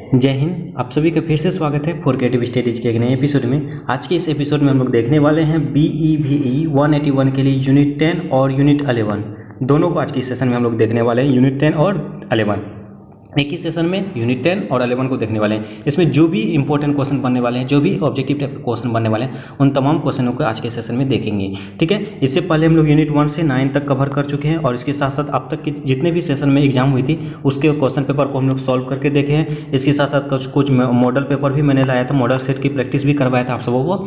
जय हिंद। आप सभी का फिर से स्वागत है फॉर क्रिएटिव स्टडीज के एक नए एपिसोड में। आज के इस एपिसोड में हम लोग देखने वाले हैं BEVE 181 के लिए यूनिट 10 और यूनिट 11 दोनों को आज की सेशन में हम लोग देखने वाले हैं। यूनिट 10 और 11 एक ही सेशन में यूनिट 10 और 11 को देखने वाले हैं। इसमें जो भी इंपॉर्टेंट क्वेश्चन बनने वाले हैं, जो भी ऑब्जेक्टिव टाइप क्वेश्चन बनने वाले हैं, उन तमाम क्वेश्चनों को आज के सेशन में देखेंगे। ठीक है, इससे पहले हम लोग यूनिट 1 से 9 तक कवर कर चुके हैं और इसके साथ साथ अब तक की जितने भी सेशन में एग्जाम हुई थी उसके क्वेश्चन पेपर को हम लोग सॉल्व करके देखे हैं। इसके साथ साथ कुछ मॉडल पेपर भी मैंने लाया था, मॉडल सेट की प्रैक्टिस भी करवाया था आप सबों को।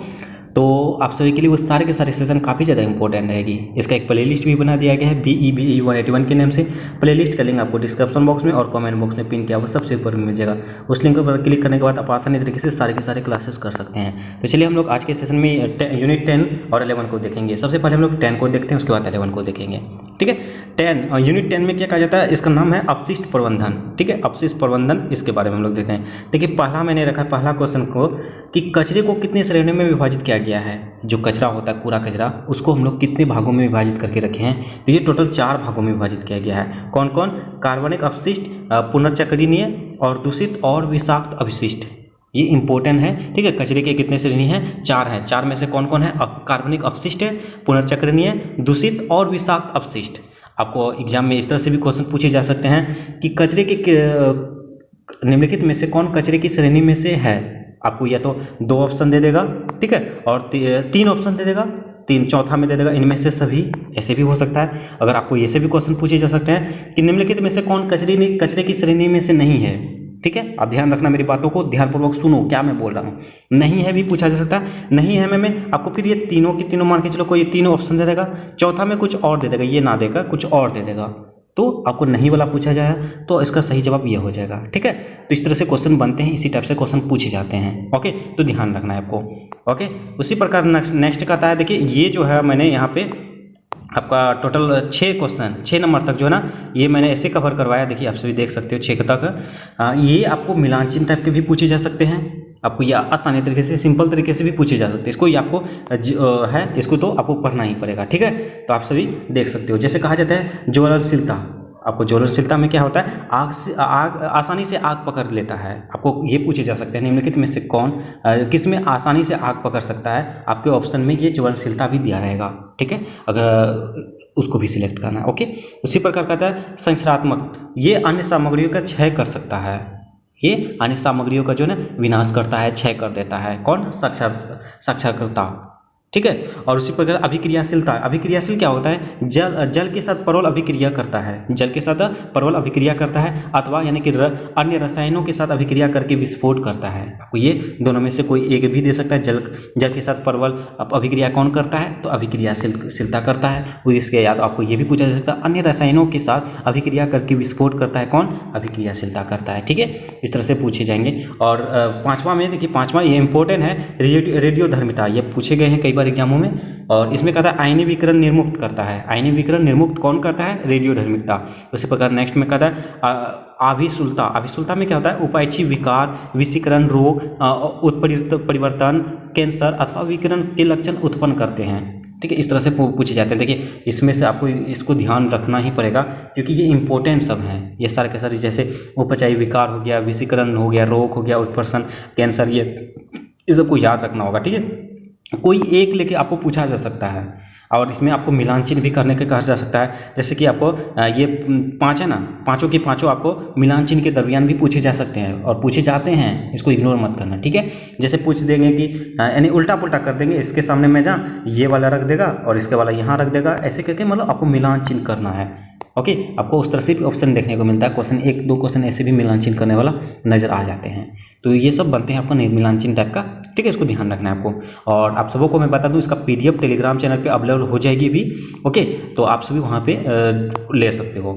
तो आप सभी के लिए वो सारे के सारे सेशन काफ़ी ज़्यादा इंपॉर्टेंट रहेगी। इसका एक प्लेलिस्ट भी बना दिया गया है BEVE 181 के नाम से। प्लेलिस्ट का लिंक आपको डिस्क्रिप्शन बॉक्स में और कमेंट बॉक्स में पिन किया हुआ सबसे ऊपर मिल जाएगा। उस लिंक पर क्लिक करने के बाद आप आसानी तरीके से सारे के सारे क्लासेस कर सकते हैं। तो चलिए हम लोग आज के सेशन में यूनिट 10 और 11 को देखेंगे। सबसे पहले हम लोग 10 को देखते हैं, उसके बाद 11 को देखेंगे। ठीक है, 10 यूनिट 10 में क्या कहा जाता है, इसका नाम है अपशिष्ट प्रबंधन। ठीक है, अपशिष्ट प्रबंधन, इसके बारे में हम लोग देखते हैं। देखिए पहला मैंने रखा पहला क्वेश्चन को कि कचरे को कितने श्रेणियों में विभाजित किया गया है। जो कचरा होता है, कूड़ा कचरा, उसको हम लोग कितने भागों में विभाजित करके रखे हैं। तो ये टोटल 4 भागों में विभाजित किया गया है। कौन कौन? कार्बनिक अपशिष्ट, पुनर्चक्रणीय और दूषित और विषाक्त अपशिष्ट। ये इंपॉर्टेंट है। ठीक है, कचरे के कितने श्रेणी हैं? 4 हैं। 4 में से कौन कौन है? कार्बनिक अपशिष्ट है, पुनर्चक्रणीय, दूषित और विषाक्त अपशिष्ट। आपको एग्जाम में इस तरह से भी क्वेश्चन पूछे जा सकते हैं कि कचरे के निम्नलिखित में से कौन कचरे की श्रेणी में से है। आपको या तो 2 ऑप्शन दे देगा, ठीक है, और 3 ऑप्शन दे देगा, 3 चौथा में दे देगा इनमें से सभी, ऐसे भी हो सकता है। अगर आपको ये से भी क्वेश्चन पूछे जा सकते हैं कि निम्नलिखित में से कौन कचरे की श्रेणी में से नहीं है। ठीक है, आप ध्यान रखना, मेरी बातों को ध्यानपूर्वक सुनो क्या मैं बोल रहा हूँ। नहीं है भी पूछा जा सकता है। नहीं है में आपको फिर ये तीनों की तीनों मान के चलो, कोई 3 ऑप्शन दे देगा, चौथा में कुछ और दे देगा, ये ना देगा कुछ और दे देगा, तो आपको नहीं वाला पूछा जाए तो इसका सही जवाब ये हो जाएगा। ठीक है, तो इस तरह से क्वेश्चन बनते हैं, इसी टाइप से क्वेश्चन पूछे जाते हैं। ओके, तो ध्यान रखना है आपको। ओके, उसी प्रकार नेक्स्ट का आता है। देखिए ये जो है मैंने यहाँ पे आपका टोटल 6 क्वेश्चन 6 नंबर तक जो है ना, ये मैंने ऐसे कवर करवाया। देखिए आप सभी देख सकते हो 6 तक। ये आपको मिलान चिन्ह टाइप के भी पूछे जा सकते हैं। आपको ये आसानी तरीके से, सिंपल तरीके से भी पूछे जा सकते हैं। इसको ये आपको है, इसको तो आपको पढ़ना ही पड़ेगा। ठीक है, तो आप सभी देख सकते हो। जैसे कहा जाता है ज्वलनशीलता, आपको ज्वलनशीलता में क्या होता है, आग आसानी से आग पकड़ लेता है। आपको ये पूछे जा सकते हैं निम्नलिखित में से कौन किस में आसानी से आग पकड़ सकता है। आपके ऑप्शन में ये ज्वलनशीलता भी दिया रहेगा। ठीक है, अगर उसको भी सिलेक्ट करना है। ओके, उसी प्रकार कहता है संरचनात्मक, ये अन्य सामग्रियों का क्षय कर सकता है। ये अन्य सामग्रियों का जो है ना विनाश करता है, क्षय कर देता है। कौन? साक्षरकर्ता। ठीक है, और उसी प्रकार अभिक्रियाशीलता, अभिक्रियाशील क्या होता है, जल के साथ परवल अभिक्रिया करता है, जल के साथ परवल अभिक्रिया करता है, अथवा यानी कि अन्य रसायनों के साथ अभिक्रिया करके विस्फोट करता है। आपको ये दोनों में से कोई एक भी दे सकता है। जल के साथ परवल अभिक्रिया कौन करता है, तो अभिक्रियाशीलता करता है। और इसके या तो आपको ये भी पूछा जा सकता है अन्य रसायनों के साथ अभिक्रिया करके विस्फोट करता है, कौन? अभिक्रियाशीलता करता है। ठीक है, इस तरह से पूछे जाएंगे। और 5वां में देखिए, 5वां ये इंपॉर्टेंट है, रेडियोधर्मिता। ये पूछे गए हैं कई एग्जामों में। और इसमें कहता है आयनीय विकिरण निर्मुक्त करता है। आयनीय विकिरण निर्मुक्त कौन करता है? रेडियोधर्मिता। उसी प्रकार नेक्स्ट में कहता है आभिशूलता। आभिशूलता में क्या होता है, उपायछी विकार, विषीकरण, रोग, उत्परिवर्तन परिवर्तन, कैंसर अथवा विकिरण के लक्षण उत्पन्न करते हैं। ठीक है, इस तरह से पूछे जाते हैं। देखिए इसमें से आपको इसको ध्यान रखना ही पड़ेगा क्योंकि ये इंपॉर्टेंट सब हैं। ये सारे के सारे, जैसे उपचायी विकार हो गया, विषीकरण हो गया, रोग हो गया, उत्परिवर्तन, कैंसर, ये सबको याद रखना होगा। ठीक है, कोई एक लेके आपको पूछा जा सकता है और इसमें आपको मिलान चिन्ह भी करने के कहा जा सकता है। जैसे कि आपको ये 5 है ना, पाँचों के पाँचों आपको मिलान चिन्ह के दरमियान भी पूछे जा सकते हैं और पूछे जाते हैं, इसको इग्नोर मत करना। ठीक है, जैसे पूछ देंगे कि यानी उल्टा पुल्टा कर देंगे, इसके सामने में जहाँ ये वाला रख देगा और इसके वाला यहाँ रख देगा, ऐसे करके मतलब आपको मिलान चिन्ह करना है। ओके, आपको उस तरह से भी ऑप्शन देखने को मिलता है। क्वेश्चन 1-2 क्वेश्चन ऐसे भी मिलान चिन्ह करने वाला नजर आ जाते हैं। तो ये सब बनते हैं आपका मिलान चिन्ह टाइप का। ठीक है, इसको ध्यान रखना है आपको। और आप सबों को मैं बता दूं, इसका PDF टेलीग्राम चैनल पे अपलोड हो जाएगी भी। ओके, तो आप सभी वहाँ पे ले सकते हो,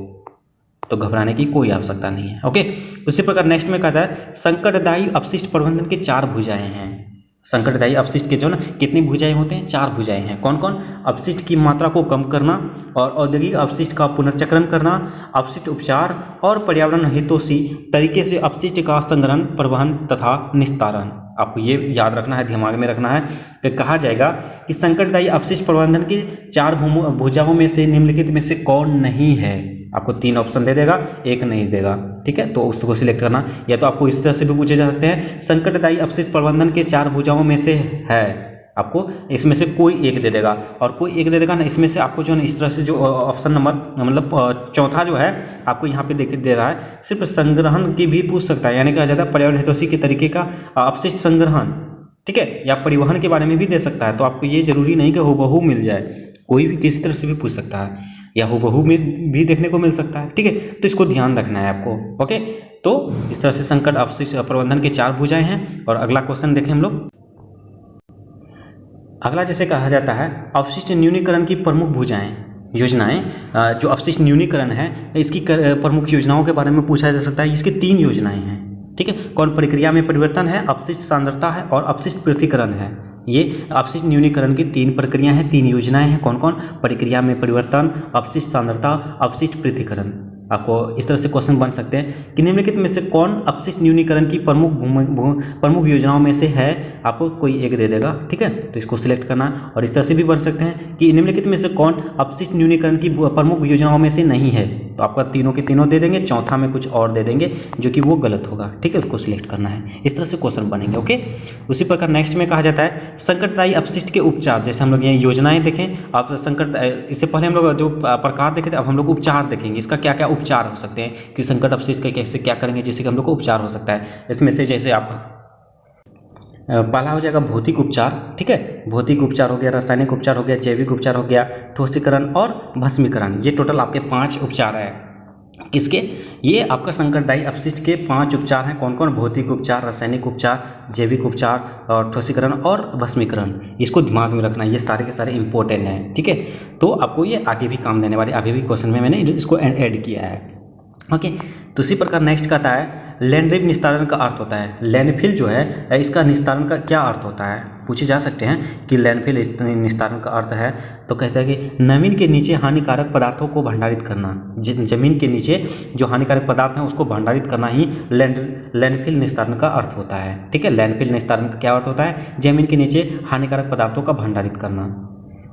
तो घबराने की कोई आवश्यकता नहीं है। ओके, उसी प्रकार नेक्स्ट में कहता है संकटदायी अपशिष्ट प्रबंधन के 4 भुजाएं हैं। संकटदायी अपशिष्ट के जो ना कितनी भुजाएं होते हैं? 4 भुजाएं हैं। कौन कौन? अपशिष्ट की मात्रा को कम करना और औद्योगिक अपशिष्ट का पुनर्चक्रण करना, अपशिष्ट उपचार और पर्यावरण हितैषी तरीके से अपशिष्ट का संग्रहण, प्रवहन तथा निस्तारण। आपको ये याद रखना है, दिमाग में रखना है कि कहा जाएगा कि संकटदायी अपशिष्ट प्रबंधन की 4 भुजाओं में से निम्नलिखित में से कौन नहीं है। आपको 3 ऑप्शन दे देगा, एक नहीं देगा, ठीक है। तो उसको सिलेक्ट करना, या तो आपको इस तरह से भी पूछे जा सकते हैं संकटदायी अपशिष्ट प्रबंधन के 4 भुजाओं में से है, आपको इसमें से कोई एक दे देगा, और कोई एक दे देगा ना, इसमें से आपको जो है इस तरह से जो ऑप्शन नंबर मतलब चौथा जो है आपको यहाँ पे देख दे रहा है, सिर्फ संग्रहण की भी पूछ सकता है, यानी कहा जाता है पर्यावरण हितैषी के तरीके का अपशिष्ट संग्रहण, ठीक है, या परिवहन के बारे में भी दे सकता है। तो आपको ये जरूरी नहीं कि हूबहू मिल जाए, कोई भी किसी तरह से भी पूछ सकता है, या हूबहू में भी देखने को मिल सकता है, ठीक है। तो इसको ध्यान रखना है आपको, ओके। तो इस तरह से संकट अपशिष्ट प्रबंधन के 4 भुजाएं हैं। और अगला क्वेश्चन देखें हम लोग। अगला जैसे कहा जाता है अपशिष्ट न्यूनीकरण की प्रमुख भुजाएं योजनाएं, जो अपशिष्ट न्यूनीकरण है इसकी प्रमुख योजनाओं के बारे में पूछा जा सकता है। इसकी 3 योजनाएं हैं, ठीक है। कौन? प्रक्रिया में परिवर्तन है, अपशिष्ट सांद्रता है और अपशिष्ट पृथक्करण है। ये अपशिष्ट न्यूनीकरण की 3 प्रक्रिया हैं, 3 योजनाएं हैं। कौन कौन? प्रक्रिया में परिवर्तन, अपशिष्ट सांद्रता, अपशिष्ट पृथक्करण। आपको इस तरह से क्वेश्चन बन सकते हैं कि निम्नलिखित में से कौन अपशिष्ट न्यूनीकरण की प्रमुख योजनाओं में से है, आपको कोई एक दे देगा, ठीक है। तो इसको सिलेक्ट करना। और इस तरह से भी बन सकते हैं कि निम्नलिखित में से कौन अपशिष्ट न्यूनीकरण की प्रमुख योजनाओं में से नहीं है, तो आपका तीनों के तीनों दे देंगे, चौथा में कुछ और दे देंगे जो कि वो गलत होगा, ठीक है। उसको सिलेक्ट करना है, इस तरह से क्वेश्चन बनेंगे, ओके। उसी प्रकार नेक्स्ट में कहा जाता है संकटदायी अपशिष्ट के उपचार। जैसे हम लोग ये योजनाएं देखें, आप संकट, इससे पहले हम लोग जो प्रकार देखे थे, अब हम लोग उपचार देखेंगे, इसका क्या क्या उपचार हो सकते हैं कि संकट अपशिष्ट का कैसे क्या करेंगे जिससे कि हम लोग को उपचार हो सकता है। इसमें से जैसे आपका पहला हो जाएगा भौतिक उपचार, ठीक है। भौतिक उपचार हो गया, रासायनिक उपचार हो गया, जैविक उपचार हो गया, ठोसीकरण और भस्मीकरण। ये टोटल आपके 5 उपचार है। किसके? ये आपका संकटदायी अपशिष्ट के 5 उपचार हैं। कौन कौन? भौतिक उपचार, रासायनिक उपचार, जैविक उपचार और ठोसीकरण और भस्मीकरण। इसको दिमाग में रखना, ये सारे के सारे इंपॉर्टेंट हैं, ठीक है। तो आपको ये आगे भी काम देने वाले, अभी भी क्वेश्चन में मैंने इसको ऐड किया है, ओके। तो इसी प्रकार नेक्स्ट का आता है लैंडफिल निस्तारण का अर्थ होता है। लैंडफिल जो है इसका निस्तारण का क्या अर्थ होता है, पूछे जा सकते हैं कि लैंडफिल निस्तारण का अर्थ है। तो कहता है कि जमीन के नीचे हानिकारक पदार्थों को भंडारित करना। जमीन के नीचे जो हानिकारक पदार्थ हैं उसको भंडारित करना ही लैंडफिल निस्तारण का अर्थ होता है, ठीक है। लैंडफिल निस्तारण का क्या अर्थ होता है? जमीन के नीचे हानिकारक पदार्थों का भंडारित करना।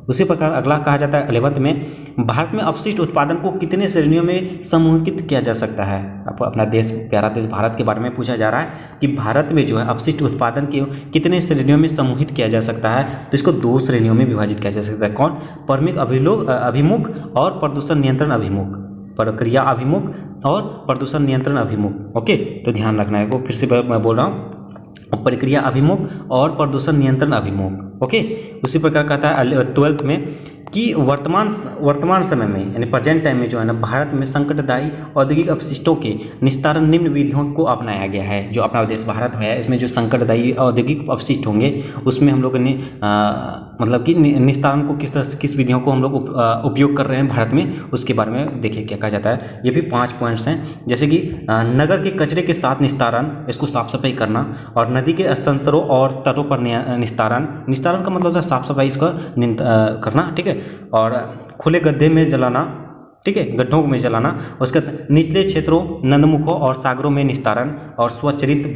उसी प्रकार अगला कहा जाता है 11th में भारत में अपशिष्ट उत्पादन को कितने श्रेणियों में समूहित किया जा सकता है। आपको अपना देश, प्यारा देश भारत के बारे में पूछा जा रहा है कि भारत में जो है अपशिष्ट उत्पादन के कितने श्रेणियों में समूहित किया जा सकता है। तो इसको 2 श्रेणियों में विभाजित किया जा सकता है। कौन? परमिक अभिमुख और प्रदूषण नियंत्रण अभिमुख। प्रक्रिया अभिमुख और प्रदूषण नियंत्रण अभिमुख, ओके। तो ध्यान रखना है, वो फिर से मैं बोल रहा हूँ, प्रक्रिया अभिमुख और प्रदूषण नियंत्रण अभिमुख, ओके। उसी प्रकार कहता है 12th में कि वर्तमान समय में यानी प्रेजेंट टाइम में जो है ना भारत में संकटदायी औद्योगिक अपशिष्टों के निस्तारण निम्न विधियों को अपनाया गया है। जो अपना देश भारत है इसमें जो संकटदायी औद्योगिक अपशिष्ट होंगे उसमें हम लोग ने मतलब कि निस्तारण को किस तरह से, किस विधियों को हम लोग उपयोग कर रहे हैं भारत में, उसके बारे में देखिए क्या कहा जाता है। ये भी 5 पॉइंट्स हैं, जैसे कि नगर के कचरे के साथ निस्तारण, इसको साफ सफाई करना, और नदी के स्तरों और तटों पर निस्तारण का मतलब होता है साफ सफाई इसका करना, ठीक है। और खुले गड्ढे में जलाना, ठीक है, गड्ढों में जलाना। उसके निचले क्षेत्रों, नदमुखों और सागरों में निस्तारण, और स्वचरित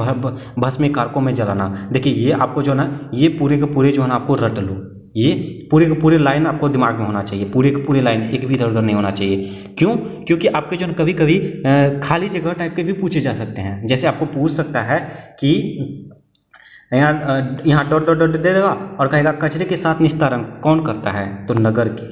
भस्मीकारकों में जलाना। देखिए ये आपको जो ना, ये पूरे के पूरे जो है ना आपको रट लो, ये पूरे के पूरे लाइन आपको दिमाग में होना चाहिए, पूरे के पूरे लाइन, एक भी इधर उधर नहीं होना चाहिए। क्यों? क्योंकि आपके जो कभी कभी खाली जगह टाइप के भी पूछे जा सकते हैं। जैसे आपको पूछ सकता है कि यहाँ डॉट डॉट डॉट दे देगा और कहेगा कचरे के साथ निस्तारण कौन करता है, तो नगर की।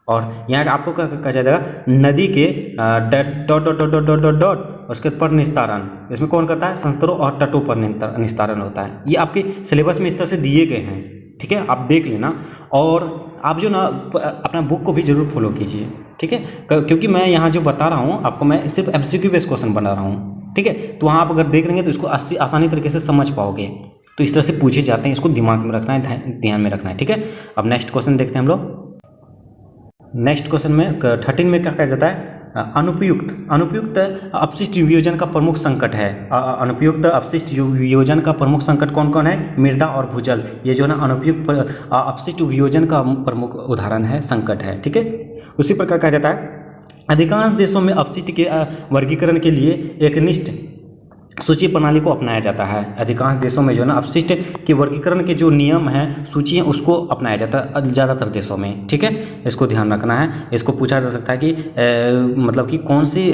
और यहाँ आपको कहा जाएगा नदी के dot dot dot dot dot dot उसके पर निस्तारण, इसमें कौन करता है? संतरों और तटों पर निस्तारण होता है। ये आपके सिलेबस में इस तरह से दिए गए हैं, ठीक है, आप देख लेना। और आप जो ना अपना बुक को भी जरूर फॉलो कीजिए, ठीक है, क्योंकि मैं यहाँ जो बता रहा हूँ आपको, मैं सिर्फ MCQ बेस्ड क्वेश्चन बना रहा हूँ, ठीक है। तो वहाँ आप अगर देख लेंगे तो इसको आसानी तरीके से समझ पाओगे। तो इस तरह से पूछे जाते हैं, इसको दिमाग में रखना है, ध्यान में रखना है, ठीक है। अब नेक्स्ट क्वेश्चन देखते हैं हम लोग। नेक्स्ट क्वेश्चन में 13 में क्या कहा जाता है? अनुपयुक्त अपशिष्ट वियोजन का प्रमुख संकट है। अनुपयुक्त अपशिष्ट वियोजन का प्रमुख संकट कौन कौन है? मृदा और भूजल। ये जो है ना अनुपयुक्त अपशिष्ट वियोजन का प्रमुख उदाहरण है, संकट है, ठीक है। उसी प्रकार कहा जाता है अधिकांश देशों में अपशिष्ट के वर्गीकरण के लिए सूची प्रणाली को अपनाया जाता है। अधिकांश देशों में जो है ना अपशिष्ट के वर्गीकरण के जो नियम हैं, सूची हैं, उसको अपनाया जाता है ज़्यादातर देशों में। ठीक है, इसको ध्यान रखना है। इसको पूछा जा सकता है कि मतलब कि कौन सी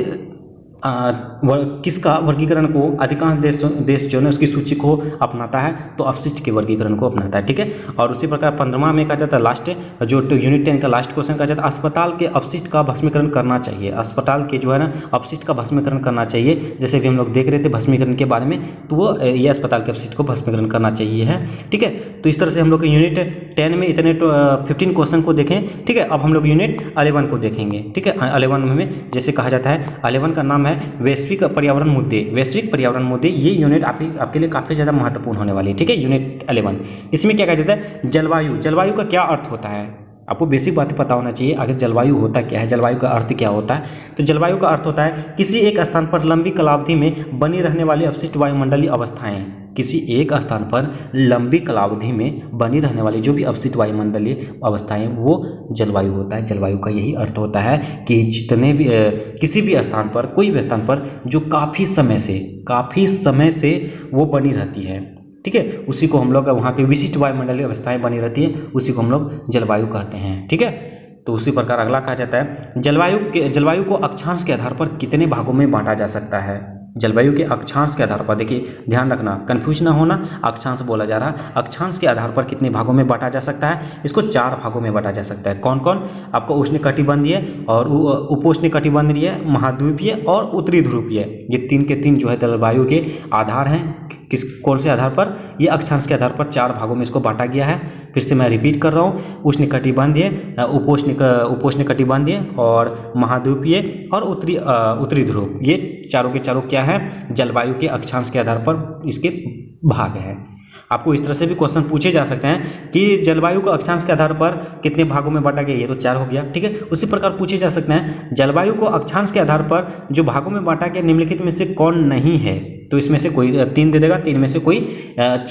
किसका वर्गीकरण को अधिकांश देश जो है उसकी सूची को अपनाता है, तो अपशिष्ट के वर्गीकरण को अपनाता है। ठीक है, और उसी प्रकार 15वां में कहा जाता है लास्ट जो यूनिट 10 का लास्ट क्वेश्चन कहा जाता है अस्पताल के अपशिष्ट का भस्मीकरण करना चाहिए। अस्पताल के जो है ना अपशिष्ट का भस्मीकरण करना चाहिए। जैसे भी हम लोग देख रहे थे भस्मीकरण के बारे में, तो वो ये अस्पताल के अपशिष्ट को भस्मीकरण करना चाहिए है। ठीक है, तो इस तरह से हम लोग यूनिट 10 में इतने 15 क्वेश्चन को देखें। ठीक है, अब हम लोग यूनिट 11 को देखेंगे। ठीक है, 11 में जैसे कहा जाता है 11 का नाम है वैश्विक पर्यावरण मुद्दे। वैश्विक पर्यावरण मुद्दे, ये यूनिट आपके लिए काफ़ी ज़्यादा महत्वपूर्ण होने वाली है। ठीक है, यूनिट 11 इसमें क्या कहा जाता है जलवायु। जलवायु का क्या अर्थ होता है, आपको बेसिक बातें पता होना चाहिए। आखिर जलवायु होता क्या है, जलवायु का अर्थ क्या होता है। तो जलवायु का अर्थ होता है किसी एक स्थान पर लंबी कालावधि में बनी रहने वाली अपशिष्ट वायुमंडलीय अवस्थाएं। किसी एक स्थान पर लंबी कालावधि में बनी रहने वाली जो भी अपशिष्ट वायुमंडलीय अवस्थाएं, वो जलवायु होता है। जलवायु का यही अर्थ होता है कि जितने भी किसी भी स्थान पर, कोई भी स्थान पर जो काफ़ी समय से वो बनी रहती है। ठीक है, उसी को हम लोग वहाँ पे विशिष्ट वायुमंडलीय अवस्थाएं बनी रहती है, उसी को हम लोग जलवायु कहते हैं। ठीक है, तो उसी प्रकार अगला कहा जाता है जलवायु को अक्षांश के आधार पर कितने भागों में बांटा जा सकता है। जलवायु के अक्षांश के आधार पर, देखिए ध्यान रखना, कंफ्यूज ना होना, अक्षांश बोला जा रहा है। अक्षांश के आधार पर कितने भागों में बांटा जा सकता है, इसको 4 भागों में बांटा जा सकता है। कौन कौन, आपको उष्णकटिबंधीय और उपोष्णकटिबंधीय, महाद्वीपीय और उत्तरी ध्रुवीय, ये 3 के 3 जो है जलवायु के आधार हैं। कौन से आधार पर, ये अक्षांश के आधार पर 4 भागों में इसको बांटा गया है। फिर से मैं रिपीट कर रहा हूँ, उष्णकटिबंधीय, उपोष्णकटिबंधीय और महाद्वीपीय और उत्तरी ध्रुव, ये चारों के चारों क्या है, जलवायु के अक्षांश के आधार पर इसके भाग है। आपको इस तरह से भी क्वेश्चन पूछे जा सकते हैं कि जलवायु को अक्षांश के आधार पर कितने भागों में बांटा गया, ये तो 4 हो गया। ठीक है, उसी प्रकार पूछे जा सकते हैं जलवायु को अक्षांश के आधार पर जो भागों में बांटा गया निम्नलिखित में से कौन नहीं है। तो इसमें से कोई 3 दे देगा, 3 में से कोई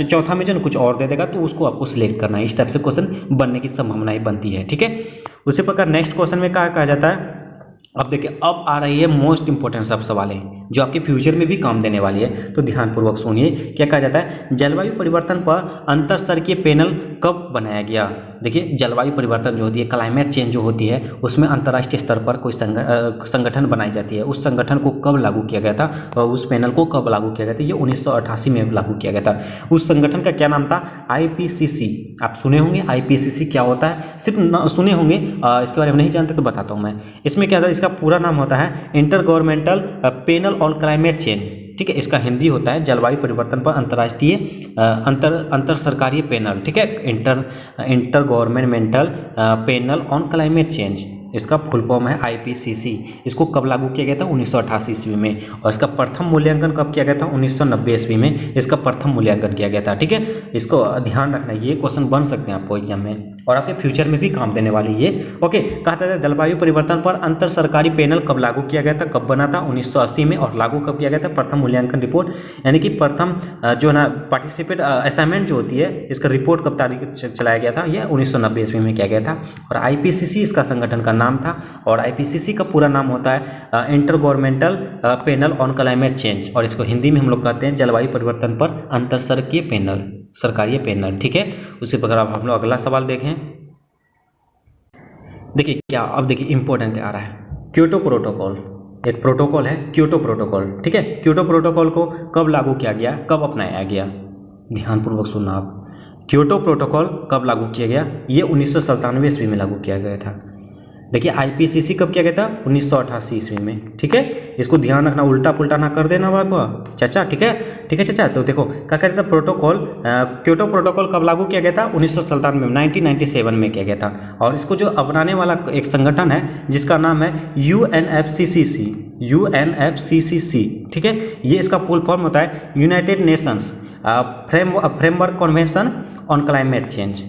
चौथा में जो कुछ और दे देगा, तो उसको आपको सिलेक्ट करना है। इस टाइप से क्वेश्चन बनने की संभावनाएं बनती है। ठीक है, उसी प्रकार नेक्स्ट क्वेश्चन में क्या कहा जाता है, अब देखिए अब आ रही है मोस्ट इंपॉर्टेंट सब सवालें जो आपके फ्यूचर में भी काम देने वाली है, तो ध्यानपूर्वक सुनिए। क्या कहा जाता है जलवायु परिवर्तन पर अंतरसरकीय पैनल कब बनाया गया। देखिए जलवायु परिवर्तन जो होती है, क्लाइमेट चेंज जो होती है, उसमें अंतर्राष्ट्रीय स्तर पर कोई संगठन बनाई जाती है। उस संगठन को कब लागू किया गया था और उस पैनल को कब लागू किया गया था, ये 1988 में लागू किया गया था। उस संगठन का क्या नाम था, IPCC। आप सुने होंगे IPCC क्या होता है, सिर्फ सुने होंगे, इसके बारे में नहीं जानते तो बताता हूँ मैं। इसमें क्या था, इसका पूरा नाम होता है inter governmental panel on climate change. ठीक है, इसका हिंदी होता है जलवायु परिवर्तन पर अंतर्राष्ट्रीय अंतर सरकारीय पैनल। ठीक है, inter governmental panel on climate change, इसका फुल फॉर्म है IPCC। इसको कब लागू किया गया था, 1988 ईस्वी में, और इसका प्रथम मूल्यांकन कब किया गया था, 1990 ईस्वी में इसका प्रथम मूल्यांकन किया गया था। ठीक है, इसको ध्यान रखना, ये क्वेश्चन बन सकते हैं आपको एग्जाम में और आपके फ्यूचर में भी काम देने वाली ये। ओके, कहा था जलवायु परिवर्तन पर अंतर सरकारी पैनल कब लागू किया गया था, कब बना था, 1980 में, और लागू कब किया गया था, प्रथम मूल्यांकन रिपोर्ट, यानी कि प्रथम जो है ना पार्टिसिपेट असाइनमेंट जो होती है, इसका रिपोर्ट कब तारीख चलाया गया था, यह 1990 ईस्वी में किया गया था। और IPCC इसका संगठन का नाम था, और IPCC का पूरा नाम होता है inter governmental panel on climate change, और इसको हिंदी में हम लोग कहते हैं जलवायु परिवर्तन पर अंतरसरकीय पैनल, सरकारीय पैनल। ठीक है, उसी प्रकार अब हम लोग अगला सवाल देखें। देखिए क्या, अब देखिए इंपॉर्टेंट क्या आ रहा है, क्योटो प्रोटोकॉल। एक प्रोटोकॉल है क्योटो प्रोटोकॉल। ठीक है, क्योटो प्रोटोकॉल को कब लागू किया गया, कब अपनाया गया, ध्यानपूर्वक सुनना आप। क्योटो प्रोटोकॉल कब लागू किया गया, ये 1997 ईस्वी में लागू किया गया था। देखिए IPCC कब किया गया था, 1988 ईस्वी में। ठीक है, इसको ध्यान रखना, उल्टा पुल्टा ना कर देना बाबा चाचा। ठीक है, ठीक है चाचा। तो देखो क्या कहते हैं प्रोटोकॉल, क्योटो प्रोटोकॉल कब लागू किया गया था, 1997 में, 1997 में किया गया था। और इसको जो अपनाने वाला एक संगठन है जिसका नाम है UNFCCC, UNFCCC। ठीक है, ये इसका फुल फॉर्म होता है United Nations framework convention on climate change.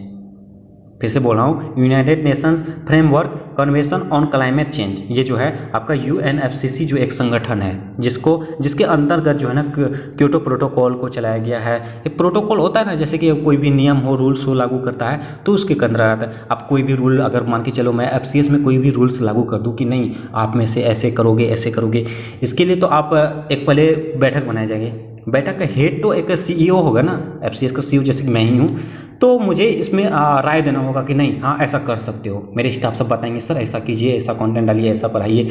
फिर से बोल रहा हूँ, United Nations framework convention on climate change, ये जो है आपका यूएनएफसीसी जो एक संगठन है जिसके अंतर्गत जो है ना क्योटो प्रोटोकॉल को चलाया गया है। ये प्रोटोकॉल होता है ना, जैसे कि कोई भी नियम हो, रूल्स हो लागू करता है तो उसके अंदर आता है। आप कोई भी रूल अगर मान के चलो मैं एफसीएस में कोई भी रूल्स लागू कर दूँ कि नहीं आप में से ऐसे करोगे ऐसे करोगे, इसके लिए तो आप एक पहले बैठक बनाए जाएंगे। बैठक का हेड तो एक सीईओ होगा ना, एफसीएस का सीईओ जैसे कि मैं ही हूँ, तो मुझे इसमें राय देना होगा कि नहीं हाँ ऐसा कर सकते हो। मेरे स्टाफ सब बताएंगे सर ऐसा कीजिए, ऐसा कंटेंट डालिए, ऐसा पढ़ाइए,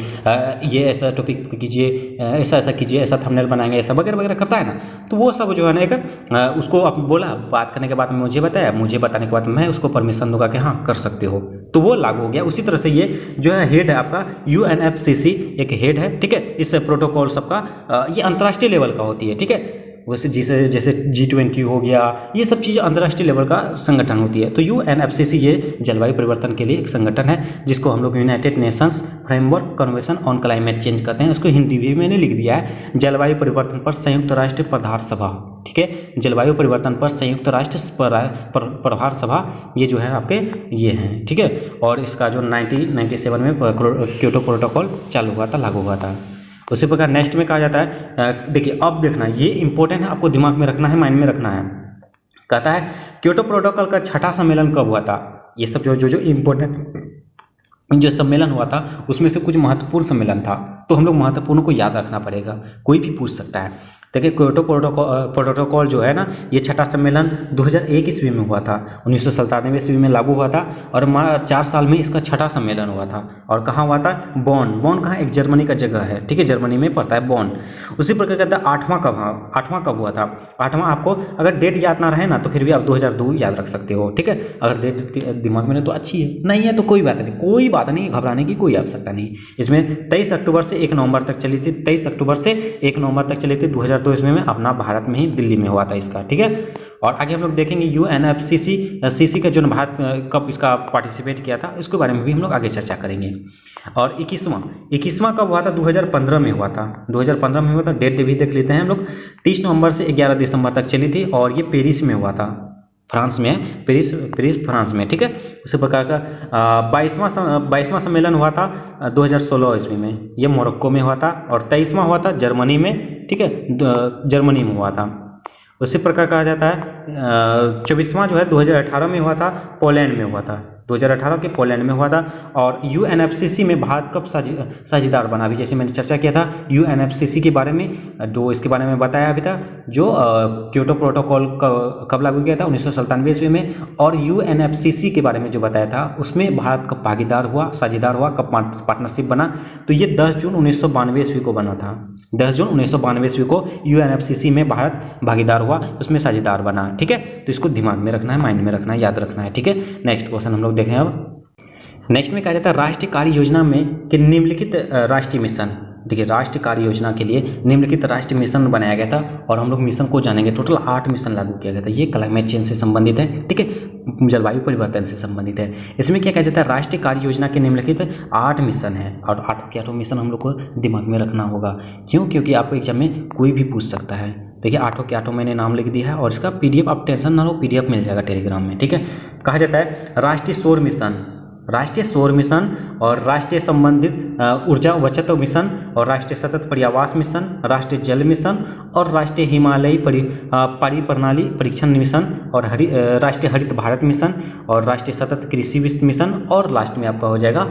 ये ऐसा टॉपिक कीजिए, ऐसा कीजिए, ऐसा थंबनेल बनाएंगे, ऐसा वगैरह वगैरह करता है ना। तो वो सब जो है ना एक उसको आप बोला, बात करने के बाद मुझे बताया, मुझे बताने के बाद मैं उसको परमिशन दूंगा कि हाँ कर सकते हो, तो वो लागू हो गया। उसी तरह से ये जो है हेड है आपका यूएनएफसीसी एक हेड है, ठीक है। इस प्रोटोकॉल सबका ये अंतर्राष्ट्रीय लेवल का होती है, ठीक है। वैसे जैसे G20 हो गया, ये सब चीज़ें अंतर्राष्ट्रीय लेवल का संगठन होती है। तो यूएनएफसीसी ये जलवायु परिवर्तन के लिए एक संगठन है जिसको हम लोग United Nations framework convention on climate change कहते हैं। उसको हिंदी भी मैंने लिख दिया है, जलवायु परिवर्तन पर संयुक्त राष्ट्र प्रधान सभा, ठीक है। जलवायु परिवर्तन पर संयुक्त राष्ट्र प्रभार सभा, ये जो है आपके ये हैं, ठीक है। और इसका जो 1997 में क्योटो प्रोटोकॉल चालू हुआ था, लागू हुआ था। उसी प्रकार नेक्स्ट में कहा जाता है, देखिए अब देखना ये इंपॉर्टेंट है, आपको दिमाग में रखना है, माइंड में रखना है। कहता है क्योटो प्रोटोकॉल का छठा सम्मेलन कब हुआ था। ये सब जो इम्पोर्टेंट जो सम्मेलन हुआ था उसमें से कुछ महत्वपूर्ण सम्मेलन था, तो हम लोग महत्वपूर्ण को याद रखना पड़ेगा, कोई भी पूछ सकता है। देखिए क्योटो प्रोटोकॉल जो है ना, ये छठा सम्मेलन 2001 ईस्वी में हुआ था, 1997 ईस्वी में लागू हुआ था और 4 साल में इसका छठा सम्मेलन हुआ था। और कहाँ हुआ था, बॉन कहाँ, एक जर्मनी का जगह है, ठीक है, जर्मनी में पड़ता है बॉन। उसी प्रकार कहता है आठवां कब हुआ था। आठवां आपको अगर डेट याद ना रहे ना तो फिर भी आप 2002 याद रख सकते हो, ठीक है। अगर डेट दिमाग में तो अच्छी है, नहीं है तो कोई बात नहीं, घबराने की कोई आवश्यकता नहीं। इसमें 23 अक्टूबर से 1 नवंबर तक चली थी, 23 अक्टूबर से 1 नवंबर तक चली थी 2002 ईस्वी में, अपना भारत में ही दिल्ली में हुआ था इसका, ठीक है। और आगे हम लोग देखेंगे यूएनएफसीसी का जो भारत कब इसका पार्टिसिपेट किया था, इसके बारे में भी हम लोग आगे चर्चा करेंगे। और 21वां कब हुआ था, 2015 में हुआ था, 2015 में हुआ था। डेट भी देख लेते हैं हम लोग, 30 नवंबर से 11 दिसंबर तक चली थी और ये पेरिस में हुआ था, फ्रांस में, पेरिस फ्रांस में, ठीक है। उसी प्रकार का 22वां सम्मेलन हुआ था 2016 ईस्वी में, ये मोरक्को में हुआ था। और 23वां हुआ था जर्मनी में, ठीक है, जर्मनी में हुआ था। उसी प्रकार कहा जाता है 24वां जो है 2018 में हुआ था, पोलैंड में हुआ था, 2018 के पोलैंड में हुआ था। और यूएनएफसीसी में भारत कब साझेदार बना, अभी जैसे मैंने चर्चा किया था यूएनएफसीसी के बारे में, जो इसके बारे में बताया अभी था, जो क्योटो प्रोटोकॉल कब लागू किया था 1997 ईस्वी में। और यूएनएफसीसी के बारे में जो बताया था उसमें भारत कब साझेदार हुआ, कब पार्टनरशिप बना, तो ये 10 जून 1992 ईस्वी को बना था। 10 जून 1992 ईस्वी को यूएनएफसीसी में भारत भागीदार हुआ, उसमें साझेदार बना, ठीक है। तो इसको दिमाग में रखना है, माइंड में रखना है, याद रखना है, ठीक है। नेक्स्ट क्वेश्चन हम लोग देखें अब। नेक्स्ट में कहा जाता है राष्ट्रीय कार्य योजना में कि निम्नलिखित राष्ट्रीय मिशन, देखिए राष्ट्रीय कार्य योजना के लिए निम्नलिखित राष्ट्रीय मिशन बनाया गया था और हम लोग मिशन को जानेंगे। टोटल 8 मिशन लागू किया गया था, ये क्लाइमेट चेंज से संबंधित है, ठीक है, जलवायु परिवर्तन से संबंधित है। इसमें क्या कहा जाता है, राष्ट्रीय कार्य योजना के निम्नलिखित 8 मिशन है और 8 के 8 मिशन हम लोग को दिमाग में रखना होगा। क्यों, क्योंकि आपको एग्जाम में कोई भी पूछ सकता है। देखिए 8 के 8 मैंने नाम लिख दिया है और इसका PDF आप टेंशन ना लो, PDF मिल जाएगा टेलीग्राम में, ठीक है। कहा जाता है राष्ट्रीय सौर मिशन और राष्ट्रीय संबंधित ऊर्जा बचत मिशन और राष्ट्रीय सतत पर्यावास मिशन, राष्ट्रीय जल मिशन और राष्ट्रीय हिमालयी परिप्रणाली परीक्षण मिशन और राष्ट्रीय हरित भारत मिशन और राष्ट्रीय सतत कृषि मिशन और लास्ट में आपका हो जाएगा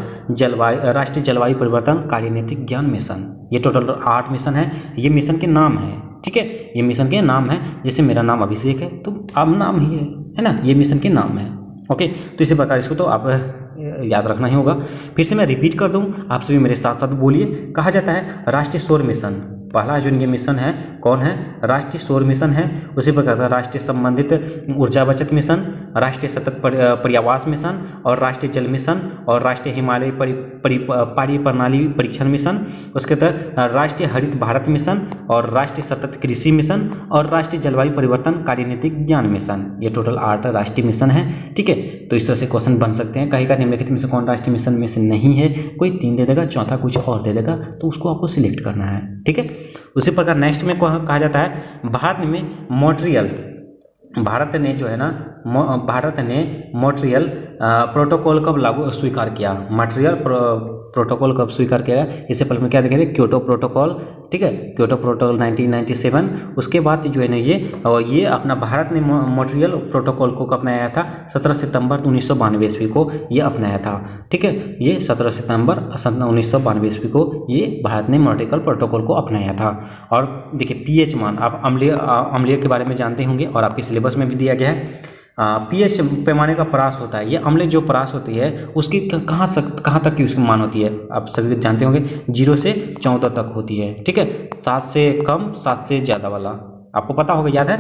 राष्ट्रीय जलवायु परिवर्तन कार्यनीतिक ज्ञान मिशन। ये टोटल 8 मिशन है। ये मिशन के नाम है, ठीक है, ये मिशन के नाम है। जैसे मेरा नाम अभिषेक है तो अब नाम ही है ना, ये मिशन के नाम है, ओके। तो इसी प्रकार इसको तो आप याद रखना ही होगा। फिर से मैं रिपीट कर दूं, आप सभी मेरे साथ साथ बोलिए। कहा जाता है राष्ट्रीय सौर मिशन, पहला जो ये मिशन है कौन है, राष्ट्रीय सौर मिशन है। उसी प्रकार से राष्ट्रीय संबंधित ऊर्जा बचत मिशन, राष्ट्रीय सतत पर्यावास मिशन और राष्ट्रीय जल मिशन और राष्ट्रीय हिमालय परिप्रणाली परीक्षण मिशन। उसके तहत राष्ट्रीय हरित भारत मिशन और राष्ट्रीय सतत कृषि मिशन और राष्ट्रीय जलवायु परिवर्तन कार्यनीतिक ज्ञान मिशन। ये टोटल 8 राष्ट्रीय मिशन है, ठीक है। तो इस तरह से क्वेश्चन बन सकते हैं। कहीं का निम्नलिखित में से कौन राष्ट्रीय मिशन में से नहीं है, कोई 3 दे देगा, चौथा कुछ और दे देगा, तो उसको आपको सिलेक्ट करना है, ठीक है। उसी प्रकार नेक्स्ट में कहा जाता है भारत ने मॉन्ट्रियल प्रोटोकॉल कब लागू स्वीकार किया, मॉन्ट्रियल प्रोटोकॉल कब स्वीकार किया, इससे पहले हम क्या देखेंगे, क्योटो प्रोटोकॉल, ठीक है, क्योटो प्रोटोकॉल 1997। उसके बाद जो है ना ये अपना भारत ने मॉन्ट्रियल प्रोटोकॉल को कब अपनाया था, 17 सितंबर 1992 ईस्वी को ये अपनाया था, ठीक है, ये 17 सितंबर 1992 ईस्वी को ये भारत ने मॉन्ट्रियल प्रोटोकॉल को अपनाया था। और देखिए पीएच मान, आप अम्लीय के बारे में जानते होंगे और आपके सिलेबस में भी दिया गया है। पीएच पैमाने का परास होता है, ये अम्ल जो परास होती है उसकी कहाँ तक की उसकी मान होती है, आप सभी जानते होंगे 0 से 14 तक होती है, ठीक है, 7 से कम 7 से ज़्यादा वाला आपको पता होगा, याद है।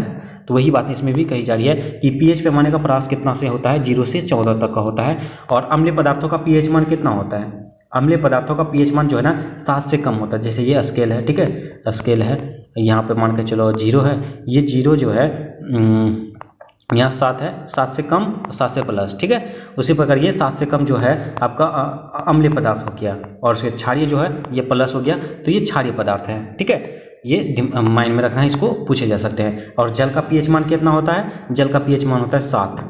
तो वही बात इसमें भी कही जा रही है कि पीएच पैमाने का परास कितना से होता है, 0 से 14 तक का होता है। और अम्लीय पदार्थों का पीएच मान कितना होता है, अम्लीय पदार्थों का पीएच मान जो है ना 7 से कम होता है। जैसे ये स्केल है, ठीक है, स्केल है, यहाँ पे मान के चलो 0 है, ये 0 जो है यहाँ 7 है, 7 से कम 7 से प्लस, ठीक है। उसी प्रकार ये 7 से कम जो है आपका अम्लीय पदार्थ हो गया, और फिर क्षारीय जो है ये प्लस हो गया, तो ये क्षारीय पदार्थ है, ठीक है, ये माइंड में रखना है, इसको पूछे जा सकते हैं। और जल का पीएच मान कितना होता है, जल का पीएच मान होता है 7,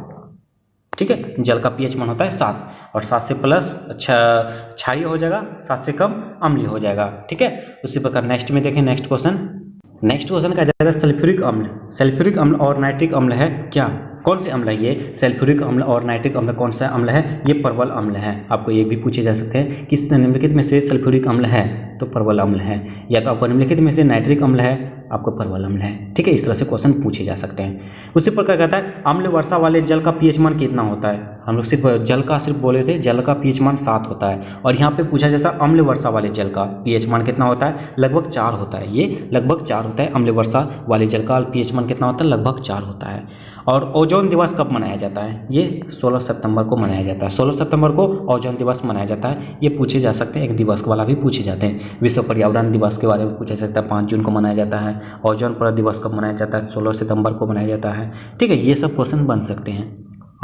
ठीक है, जल का पीएच मान होता है 7, और 7 से प्लस क्षारीय हो जाएगा, 7 से कम अम्लीय हो जाएगा, ठीक है। उसी प्रकार नेक्स्ट में देखें, नेक्स्ट क्वेश्चन का जाएगा सल्फ्यूरिक अम्ल। सल्फ्यूरिक अम्ल और नाइट्रिक अम्ल है क्या, कौन से अम्ल है ये, सल्फ्यूरिक अम्ल और नाइट्रिक अम्ल कौन सा अम्ल है, ये परवल अम्ल है। आपको ये भी पूछे जा सकते हैं कि निम्नलिखित में से सल्फ्यूरिक अम्ल है तो परवल अम्ल है, या तो आपको निम्नलिखित में से नाइट्रिक अम्ल है आपको परवल अम्ल है, ठीक है, इस तरह से क्वेश्चन पूछे जा सकते हैं। उसी प्रकार कहता है अम्ल वर्षा वाले जल का पीएच मान कितना होता है, हम लोग सिर्फ जल का सिर्फ बोले थे, जल का पीएच मान 7 होता है, और यहाँ पे पूछा जाता है अम्ल वर्षा वाले जल का पीएच मान कितना होता है, लगभग 4 होता है, ये लगभग 4 होता है। अम्ल वर्षा वाले जल का पीएच मान कितना होता है, लगभग 4 होता है। और ओजोन दिवस कब मनाया जाता है, ये 16 सितंबर को मनाया जाता है, 16 सितंबर को ओजोन दिवस मनाया जाता है। ये पूछे जा सकते हैं, एक दिवस वाला भी पूछे जाते हैं। विश्व पर्यावरण दिवस के बारे में पूछा जा सकता है, 5 जून को मनाया जाता है। ओजोन परत दिवस कब मनाया जाता है, 16 सितंबर को मनाया जाता है, ठीक है, ये सब क्वेश्चन बन सकते हैं।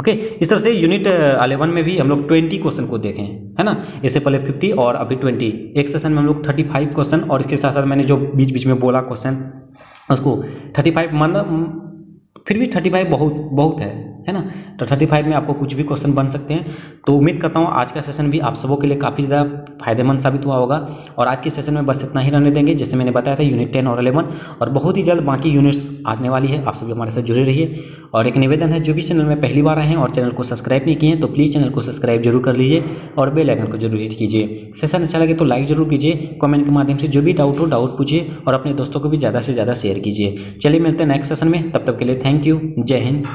ओके, इस तरह से यूनिट 11 में भी हम लोग 20 क्वेश्चन को देखें, है ना, इससे पहले 50 और अभी 20, एक सेशन में हम लोग 35 क्वेश्चन, और इसके साथ साथ मैंने जो बीच बीच में बोला क्वेश्चन उसको 35 मतलब फिर भी 35 बहुत है ना, तो 35 में आपको कुछ भी क्वेश्चन बन सकते हैं। तो उम्मीद करता हूँ आज का सेशन भी आप सबों के लिए काफ़ी ज़्यादा फायदेमंद साबित हुआ होगा, और आज के सेशन में बस इतना ही रहने देंगे। जैसे मैंने बताया था यूनिट 10 और 11, और बहुत ही जल्द बाकी यूनिट्स आने वाली है, आप सभी हमारे साथ जुड़े रहिए। और एक निवेदन है, जो भी चैनल में पहली बार आए हैं और चैनल को सब्सक्राइब नहीं किए हैं तो प्लीज़ चैनल को सब्सक्राइब जरूर कर लीजिए, और बेल आइकन को जरूर हिट कीजिए। सेशन अच्छा लगे तो लाइक जरूर कीजिए, कमेंट के माध्यम से जो भी डाउट हो डाउट पूछिए, और अपने दोस्तों को भी ज़्यादा से ज़्यादा शेयर कीजिए। चलिए मिलते हैं नेक्स्ट सेशन में, तब तक के लिए थैंक यू, जय हिंद।